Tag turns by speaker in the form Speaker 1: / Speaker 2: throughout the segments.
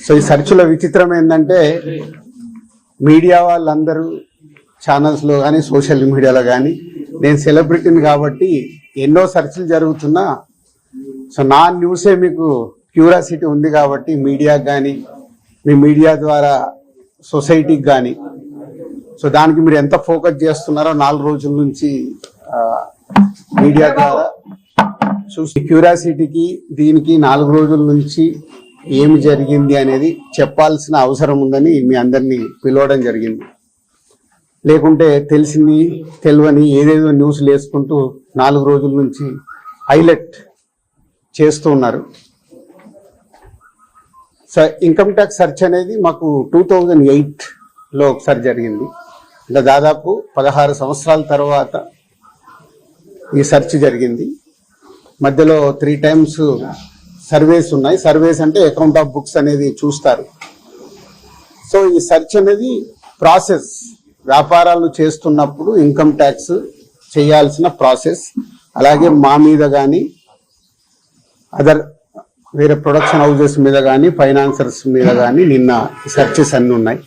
Speaker 1: So ఈ సెర్చ్లో విచిత్రం ఏంటంటే మీడియా వాళ్ళందరూ ఛానల్స్లో కానీ సోషల్ మీడియాలో కానీ నేను సెలబ్రిటీని కాబట్టి ఎన్నో సెర్చ్లు జరుగుతున్నా సో నా న్యూసే మీకు క్యూరియాసిటీ ఉంది కాబట్టి మీడియాకి కానీ మీ మీడియా ద్వారా సొసైటీకి కానీ సో దానికి మీరు ఎంత ఫోకస్ చేస్తున్నారో 4 రోజుల నుంచి మీడియా ద్వారా చూసి క్యూరియాసిటీకి దీనికి 4 రోజుల నుంచి ఏమి జరిగింది అనేది చెప్పాల్సిన అవసరం ఉందని మీ అందరినీ పిలవడం జరిగింది. లేకుంటే తెలిసింది తెలియని ఏదేదో న్యూస్లు వేసుకుంటూ 4 రోజుల నుంచి హైలైట్ చేస్తూ ఉన్నారు. ఇన్కమ్ ట్యాక్స్ సెర్చ్ అనేది మాకు 2008లో ఒకసారి జరిగింది. అంటే దాదాపు 16 సంవత్సరాల తర్వాత ఈ సెర్చ్ జరిగింది. మధ్యలో 3 times సర్వేస్ ఉన్నాయి. సర్వేస్ అంటే అకౌంట్ ఆఫ్ బుక్స్ అనేది చూస్తారు. సో ఈ సెర్చ్ అనేది ప్రాసెస్, వ్యాపారాలు చేస్తున్నప్పుడు ఇన్కమ్ ట్యాక్స్ చేయాల్సిన ప్రాసెస్. అలాగే మా మీద కానీ అదర్ వేరే ప్రొడక్షన్ హౌజెస్ మీద కానీ ఫైనాన్సర్స్ మీద కానీ నిన్న సెర్చెస్ అన్నీ ఉన్నాయి.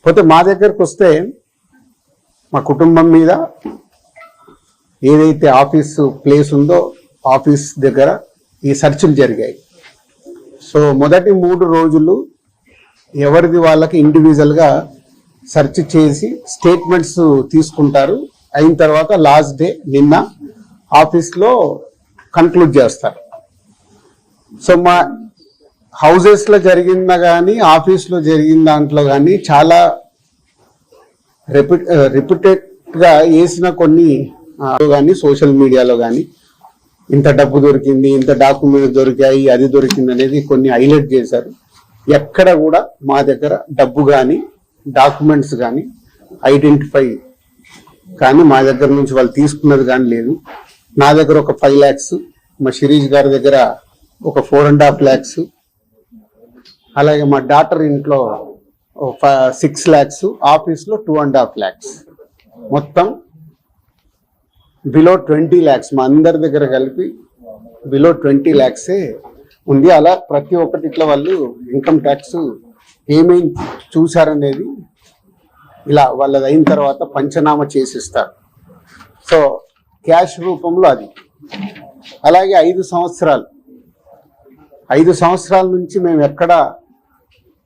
Speaker 1: పోతే మా దగ్గరకు వస్తే మా కుటుంబం మీద ఏదైతే ఆఫీసు ప్లేస్ ఉందో ఆఫీస్ దగ్గర ఈ సెర్చ్లు జరిగాయి. సో మొదటి 3 రోజులు ఎవరిది వాళ్ళకి ఇండివిజువల్గా సెర్చ్ చేసి స్టేట్మెంట్స్ తీసుకుంటారు. అయిన తర్వాత లాస్ట్ డే నిన్న ఆఫీస్లో కన్క్లూడ్ చేస్తారు. సో మా హౌజెస్లో జరిగిందా కానీ ఆఫీస్లో జరిగిన దాంట్లో కానీ చాలా రిపీటెడ్గా వేసిన కొన్ని కానీ సోషల్ మీడియాలో కానీ ఇంత డబ్బు దొరికింది, ఇంత డాక్యుమెంట్స్ దొరికాయి, అది దొరికింది అనేది కొన్ని హైలైట్ చేశారు. ఎక్కడ కూడా మా దగ్గర డబ్బు కానీ డాక్యుమెంట్స్ కానీ ఐడెంటిఫై కానీ మా దగ్గర నుంచి వాళ్ళు తీసుకున్నది కానీ లేదు. నా దగ్గర ఒక 5 lakhs, మా శిరీష్ గారి దగ్గర ఒక 4.5 lakhs, అలాగే మా డాటర్ ఇంట్లో 6 lakhs, ఆఫీస్లో 2.5 lakhs, మొత్తం బిలో 20 lakhs మా అందరి దగ్గర కలిపి బిలో 20 lakhs ఉంది. అలా ప్రతి ఒక్కటి ఇట్లా వాళ్ళు ఇన్కమ్ ట్యాక్స్ ఏమేమి చూశారనేది ఇలా వాళ్ళది అయిన తర్వాత పంచనామా చేసిస్తారు. సో క్యాష్ రూపంలో అది. అలాగే 5 సంవత్సరాల నుంచి మేము ఎక్కడ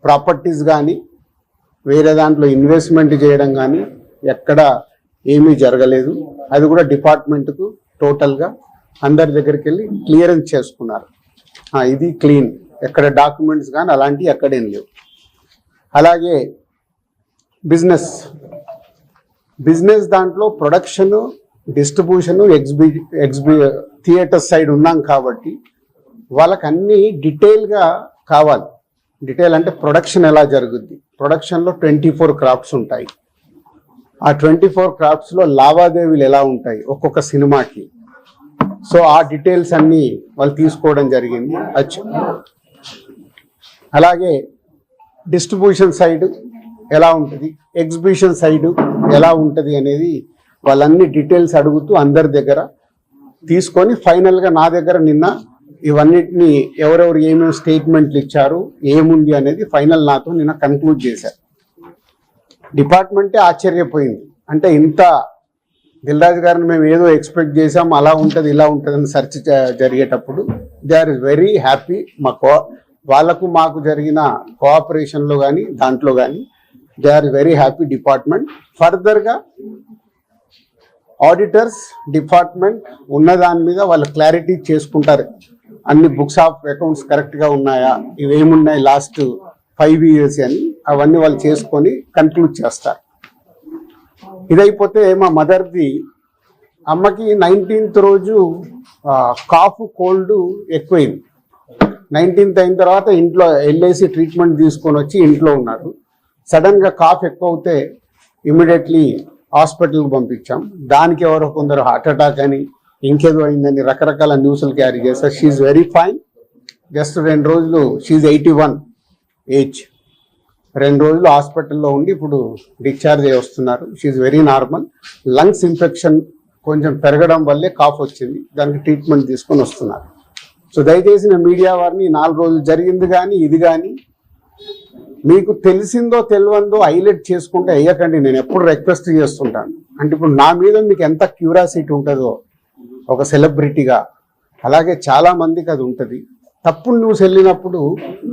Speaker 1: ప్రాపర్టీస్ కానీ వేరే దాంట్లో ఇన్వెస్ట్మెంట్ చేయడం కానీ ఎక్కడ ఏమీ జరగలేదు. అది కూడా డిపార్ట్మెంట్కు టోటల్గా అందరి దగ్గరికి వెళ్ళి క్లియరెన్స్ చేసుకున్నారు. ఇది క్లీన్, ఎక్కడ డాక్యుమెంట్స్ కానీ అలాంటివి ఎక్కడేం లేవు. అలాగే బిజినెస్ దాంట్లో ప్రొడక్షను, డిస్ట్రిబ్యూషను, థియేటర్ సైడ్ ఉన్నాం కాబట్టి వాళ్ళకి అన్నీ డీటెయిల్గా కావాలి. డీటెయిల్ అంటే ప్రొడక్షన్ ఎలా జరుగుద్ది, ప్రొడక్షన్లో 24 crops ఉంటాయి. ఆ 24 cropsలో లావాదేవీలు ఎలా ఉంటాయి ఒక్కొక్క సినిమాకి. సో ఆ డీటెయిల్స్ అన్నీ వాళ్ళు తీసుకోవడం జరిగింది. అలాగే డిస్ట్రిబ్యూషన్ సైడ్ ఎలా ఉంటుంది, ఎగ్జిబిషన్ సైడ్ ఎలా ఉంటుంది అనేది వాళ్ళన్ని డీటెయిల్స్ అడుగుతూ అందరి దగ్గర తీసుకొని ఫైనల్గా నా దగ్గర నిన్న ఇవన్నిటిని ఎవరెవరు ఏమేమి స్టేట్మెంట్లు ఇచ్చారు, ఏముంది అనేది ఫైనల్ నాతో నిన్న కన్క్లూడ్ చేశారు. డిపార్ట్మెంటే ఆశ్చర్యపోయింది. అంటే ఇంత దిల్రాజు గారిని మేము ఏదో ఎక్స్పెక్ట్ చేసాం, అలా ఉంటుంది ఇలా ఉంటుంది అని సెర్చ్ జరిగేటప్పుడు దే ఆర్ వెరీ హ్యాపీ. వాళ్ళకు మాకు జరిగిన కోఆపరేషన్లో కానీ దాంట్లో కానీ they are very happy department. ఫర్దర్గా ఆడిటర్స్ డిపార్ట్మెంట్ ఉన్న దాని మీద వాళ్ళు క్లారిటీ చేసుకుంటారు. అన్ని బుక్స్ ఆఫ్ అకౌంట్స్ కరెక్ట్గా ఉన్నాయా, ఇవేమున్నాయి లాస్ట్ 5 years అని అవన్నీ వాళ్ళు చేసుకొని కన్క్లూడ్ చేస్తారు. ఇదైపోతే మా మదర్ది, అమ్మకి 19th రోజు కాఫ్ కోల్డ్ ఎక్కువైంది. 19th అయిన తర్వాత ఇంట్లో వెళ్ళేసి ట్రీట్మెంట్ తీసుకొని వచ్చి ఇంట్లో ఉన్నారు. సడన్గా కాఫ్ ఎక్కువ అవుతే ఇమీడియట్లీ హాస్పిటల్కి పంపించాం. దానికి ఎవరో కొందరు హార్ట్ అటాక్ అని ఇంకేదో అయిందని రకరకాల న్యూస్లు క్యారీ చేస్తారు. She very fine. జస్ట్ 2 రోజులు, షీఈ్ 81 ఏజ్, 2 రోజులు హాస్పిటల్లో ఉండి ఇప్పుడు డిశ్చార్జ్ అయ్యి వస్తున్నారు. She very normal. Lungs infection కొంచెం పెరగడం వల్లే కాఫ్ వచ్చింది, దానికి ట్రీట్మెంట్ తీసుకొని వస్తున్నారు. సో దయచేసి మీడియా వారిని 4 రోజులు జరిగింది కానీ ఇది కానీ మీకు తెలిసిందో తెలియందో హైలైట్ చేసుకుంటే వేయకండి. నేను ఎప్పుడు రిక్వెస్ట్ చేస్తుంటాను. అంటే ఇప్పుడు నా మీద మీకు ఎంత క్యూరియాసిటీ ఉంటుందో ఒక సెలబ్రిటీగా, అలాగే చాలా మందికి అది ఉంటుంది. తప్పుడు న్యూస్ వెళ్ళినప్పుడు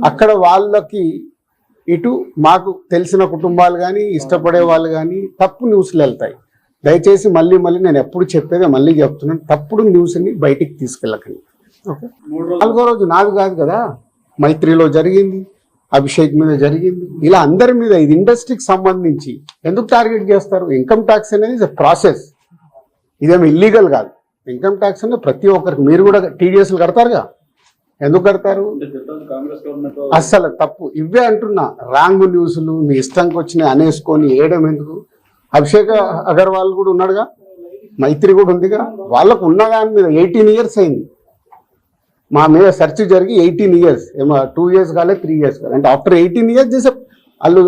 Speaker 1: అక్కడ వాళ్ళకి ఇటు మాకు తెలిసిన కుటుంబాలు కానీ ఇష్టపడే వాళ్ళు కానీ తప్పు న్యూస్లు వెళ్తాయి. దయచేసి మళ్ళీ నేను ఎప్పుడు చెప్పేదే మళ్ళీ చెప్తున్నాను, తప్పుడు న్యూస్ని బయటికి తీసుకెళ్ళకండి. ఓకే, 4వ రోజు నాది కాదు కదా, మైత్రిలో జరిగింది, అభిషేక్ మీద జరిగింది, ఇలా అందరి మీద. ఇది ఇండస్ట్రీకి సంబంధించి ఎందుకు టార్గెట్ చేస్తారు? ఇన్కమ్ ట్యాక్స్ అనేది ప్రాసెస్, ఇదేమి ఇల్లీగల్ కాదు. ఇన్కమ్ ట్యాక్స్ అనేది ప్రతి ఒక్కరికి, మీరు కూడా టీడీఎస్లు కడతారుగా, ఎందుకు కడతారు? అస్సలు తప్పు. ఇవే అంటున్నా, రాంగ్ న్యూస్లు మీ ఇష్టంకి వచ్చినాయి అనేసుకొని వేయడం ఎందుకు? అభిషేక్ అగర్వాల్ కూడా ఉన్నాడుగా, మైత్రి కూడా ఉందిగా, వాళ్ళకు ఉన్న దాని మీద 18 years అయింది. మా మీద సెర్చ్ జరిగి 18 years, ఏమో 2 years కాలే 3 years కాలే. అంటే ఆఫ్టర్ 18 years చేసే వాళ్ళు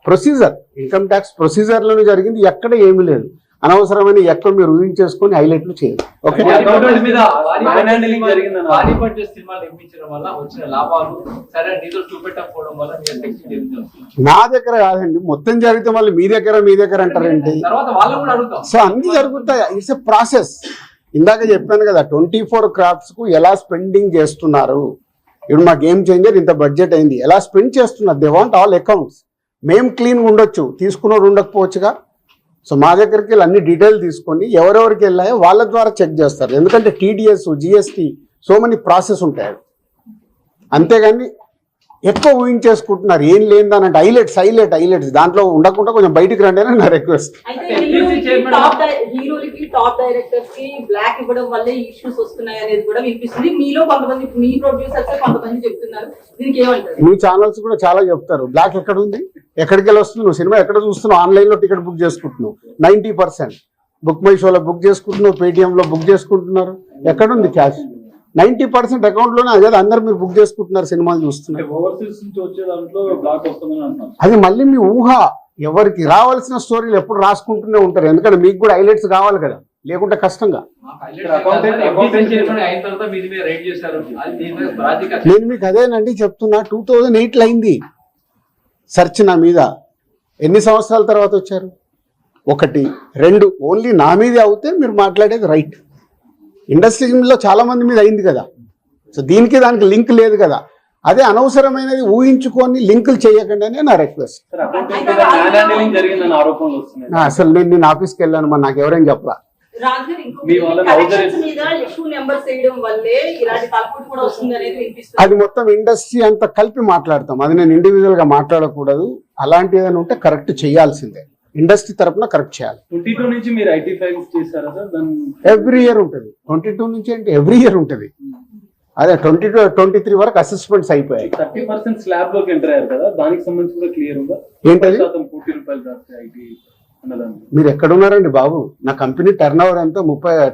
Speaker 1: ప్రొసీజర్, ఇన్కమ్ ట్యాక్స్ ప్రొసీజర్లోనే జరిగింది, ఎక్కడ ఏమీ లేదు. అనవసరమైన ఎక్కడ మీరు ఊహించేసుకొని హైలైట్లు చేయదు. ఓకే, నా దగ్గర కాదండి, మొత్తం జరిగితే మళ్ళీ మీ దగ్గర అంటారేంటి? సో అన్ని జరుగుతాయి, ఇట్స్ ఎ ప్రాసెస్. ఇందాక చెప్పాను కదా, 24 crafts కు ఎలా స్పెండింగ్ చేస్తున్నారు. ఇప్పుడు మా గేమ్ చేంజర్ ఇంత బడ్జెట్ అయింది, ఎలా స్పెండ్ చేస్తున్నారు? They want all accounts. మేము క్లీన్గా ఉండొచ్చు, తీసుకున్నోడు ఉండకపోవచ్చుగా. సో మా దగ్గరికి వెళ్ళి అన్ని డీటెయిల్ తీసుకొని ఎవరెవరికి వెళ్ళాయో వాళ్ళ ద్వారా చెక్ చేస్తారు. ఎందుకంటే TDS, GST, so many process ఉంటాయి. అంతేగాని ఎక్కువ ఊహించేసుకుంటున్నారు, ఏం లేదని. హైలైట్స్ దాంట్లో ఉండకుండా కొంచెం బయటికి రండి అని నా రిక్వెస్ట్.
Speaker 2: హీరోలకి, టాప్ డైరెక్టర్స్ కి బ్లాక్ ఇవ్వడం వల్లే ఇష్యూస్ వస్తున్నాయి అనేది కూడా వినిపిస్తుంది. మీలో కొంతమంది, మీ ప్రొడ్యూసర్స్ కొంతమంది చెప్తున్నారు, దీనికి ఏమంటారు?
Speaker 1: మీ ఛానల్స్ కూడా చాలా చెప్తారు, బ్లాక్ ఎక్కడ ఉంది, ఎక్కడికి వెళ్ళి వస్తుంది, నువ్వు సినిమా ఎక్కడ చూస్తున్నావు, ఆన్లైన్లో టికెట్ బుక్ చేసుకుంటున్నావు, 90% బుక్ మై షోలో బుక్ చేసుకుంటున్నావు, పేటిఎంలో బుక్ చేసుకుంటున్నారు. ఎక్కడుంది క్యాష్? 90% అకౌంట్లోనే. అదే అందరు మీరు బుక్ చేసుకుంటున్నారు, సినిమాలు చూస్తున్నారు. అది మళ్ళీ మీ ఊహ. ఎవరికి రావాల్సిన స్టోరీలు ఎప్పుడు రాసుకుంటూనే ఉంటారు, ఎందుకంటే మీకు కూడా హైలైట్స్ కావాలి కదా, లేకుంటే కష్టంగా. నేను మీకు అదేనండి చెప్తున్నా, 2008లో అయింది సెర్చ్ నా మీద. ఎన్ని సంవత్సరాల తర్వాత వచ్చారు? 1, 2 ఓన్లీ నా మీదే అవుతే మీరు మాట్లాడేది రైట్. ఇండస్ట్రీలో చాలా మంది మీద అయింది కదా, సో దానికి లింక్ లేదు కదా. అదే అనవసరమైనది ఊహించుకొని లింకులు చేయకండి అని నా రిక్వెస్ట్. అసలు నేను ఆఫీస్కి వెళ్ళాను, మరి నాకు ఎవరైనా చెప్పలా. అది మొత్తం ఇండస్ట్రీ అంతా కలిపి మాట్లాడతాం, అది నేను ఇండివిజువల్ గా మాట్లాడకూడదు. అలాంటి ఏదైనా ఉంటే కరెక్ట్ చేయాల్సిందే, ఇండస్ట్రీ తరపున కరెక్ట్ చేయాలి.
Speaker 3: 22 నుంచి మీరు ఐటీ ఫైల్స్ చేశారా సార్?
Speaker 1: ఎవ్రీ ఇయర్ ఉంటుంది. 22 నుంచి అంటే ఎవ్రీ ఇయర్ ఉంటుంది. అదే 22, 23 వరకు అసెస్మెంట్స్ అయిపోయాయి.
Speaker 3: 30% స్లాబ్ లోకి ఎంటర్ అయ్యారు కదా, దానికి సంబంధించి కూడా క్లియర్ ఉందా?
Speaker 1: ఏంటది?
Speaker 3: ₹40 ఐటీ అన్నదాన్ని.
Speaker 1: మీరు ఎక్కడున్నారండి బాబు? నా కంపెనీ టర్న్ ఓవర్ ఎంతో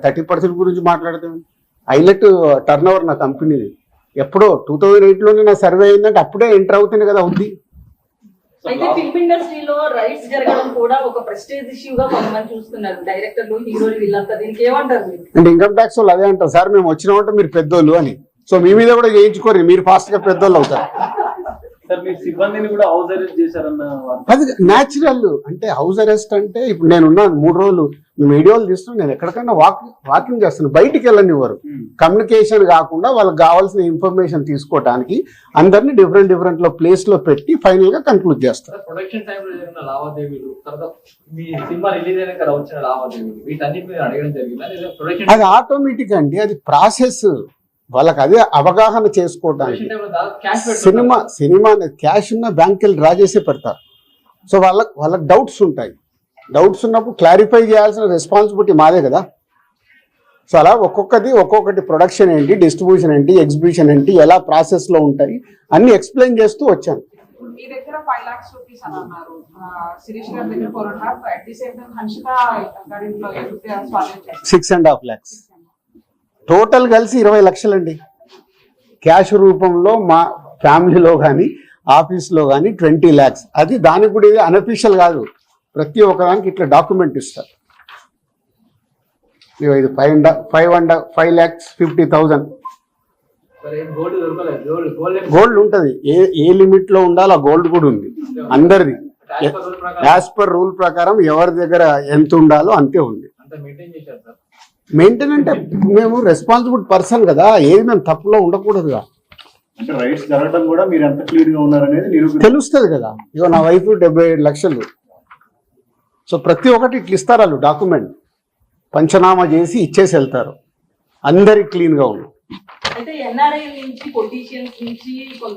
Speaker 1: 30% గురించి మాట్లాడతాం. హైలైట్ టర్న్ ఓవర్ నా కంపెనీది. ఎప్పుడో 2008లోనే నా సర్వే అయిందంటే అప్పుడే ఎంటర్ అవుతుంది కదా ఉంది.
Speaker 2: అయితే ఫిల్మ్ ఇండస్ట్రీలో రైట్స్ జరగడం కూడా ఒక ప్రెస్టేజ్ ఇష్యూగా కొంతమంది చూస్తున్నారు, డైరెక్టర్లు, హీరోలు, వీళ్ళంతా. దీనికి ఏమంటారు?
Speaker 1: అంటే ఇన్కమ్ ట్యాక్స్ వాళ్ళు అదే అంటారు, సార్ మేము వచ్చినామంటే మీరు పెద్దోళ్ళు అని. సో మీ మీద కూడా చేయించుకోరు, మీరు ఫాస్ట్ గా పెద్దోళ్ళు అవుతారు.
Speaker 3: సిబ్బందిని కూడా హౌస్ అరెస్ట్ చేశారన్న.
Speaker 1: అది న్యాచురల్. అంటే హౌస్ అరెస్ట్ అంటే ఇప్పుడు నేను ఉన్నాను 3 రోజులు, మేము వీడియోలు తీస్తున్నాం, నేను ఎక్కడికైనా వాకింగ్ చేస్తాను, బయటికి వెళ్ళనివ్వరు. కమ్యూనికేషన్ కాకుండా వాళ్ళకి కావాల్సిన ఇన్ఫర్మేషన్ తీసుకోవడానికి అందరినీ డిఫరెంట్ లో ప్లేస్ లో పెట్టి ఫైనల్ గా కన్క్లూడ్ చేస్తారు.
Speaker 4: ప్రొడక్షన్ టైంలో జరిగిన లావాదేవీలు, తర్వాత మీ సినిమా రిలీజ్ అయినాక వచ్చిన లావాదేవీలు, వీటన్నిటి మీద అడగడం జరిగింది.
Speaker 1: అది ఆటోమేటిక్ అండి, అది ప్రాసెస్. వాళ్ళకి అదే అవగాహన చేసుకోవడానికి. సినిమా క్యాష్ ఉన్న బ్యాంక్ వెళ్ళి డ్రా చేసి పెడతారు. సో వాళ్ళకి డౌట్స్ ఉంటాయి. డౌట్స్ ఉన్నప్పుడు క్లారిఫై చేయాల్సిన రెస్పాన్సిబిలిటీ మాదే కదా. సో అలా ఒక్కొక్కటి ప్రొడక్షన్ ఏంటి, డిస్ట్రిబ్యూషన్ ఏంటి, ఎగ్జిబిషన్ ఏంటి, ఎలా ప్రాసెస్లో ఉంటాయి అన్ని ఎక్స్ప్లెయిన్ చేస్తూ వచ్చాను.
Speaker 5: మీ దగ్గర 5 lakhs rupees అని అన్నారు, శిరీష్ గారి దగ్గర 4.5, at the same time Hansika గారింట్లో
Speaker 1: 6.5 lakhs. టోటల్ కలిసి 20 లక్షలండి. క్యాష్ రూపంలో మా ఫ్యామిలీలో కానీ ఆఫీస్లో కానీ 20 lakhs. అది దానికి కూడా ఇది అనఫీషియల్ కాదు, ప్రతి ఒక్కదానికి ఇట్లా డాక్యుమెంట్ ఇస్తారు. ఇది 5,50,000.
Speaker 4: సరే ఏం గోల్డ్ దొరకలేదు. గోల్డ్
Speaker 1: గోల్డ్ ఉంటుంది, ఏ లిమిట్ లో ఉండాలో ఆ గోల్డ్ కూడా ఉంది అందరిది. యాజ్ పర్ రూల్ ప్రకారం ఎవరి దగ్గర ఎంత ఉండాలో అంతే ఉంది.
Speaker 4: అంతా మెయింటైన్ చేశారు సార్.
Speaker 1: మెయింటైన్ అంటే మేము రెస్పాన్సిబుల్ పర్సన్ కదా, ఏది మేము తప్పులో ఉండకూడదుగా.
Speaker 6: అంటే రైట్స్ జరగడం కూడా మీరు ఎంత క్లియర్ గా ఉన్నారనేది
Speaker 1: తెలుస్తుంది కదా. ఇగో నా వైఫ్ 77 లక్షలు. సో ప్రతి ఒక్కటి ఇట్లా ఇస్తారు వాళ్ళు, డాక్యుమెంట్ పంచనామా చేసి ఇచ్చేసి వెళ్తారు. అందరికి క్లీన్ గా ఉన్నాం.
Speaker 2: అయితే ఎన్ఆర్ఐ నుంచి పొలిటీషియన్స్ నుంచి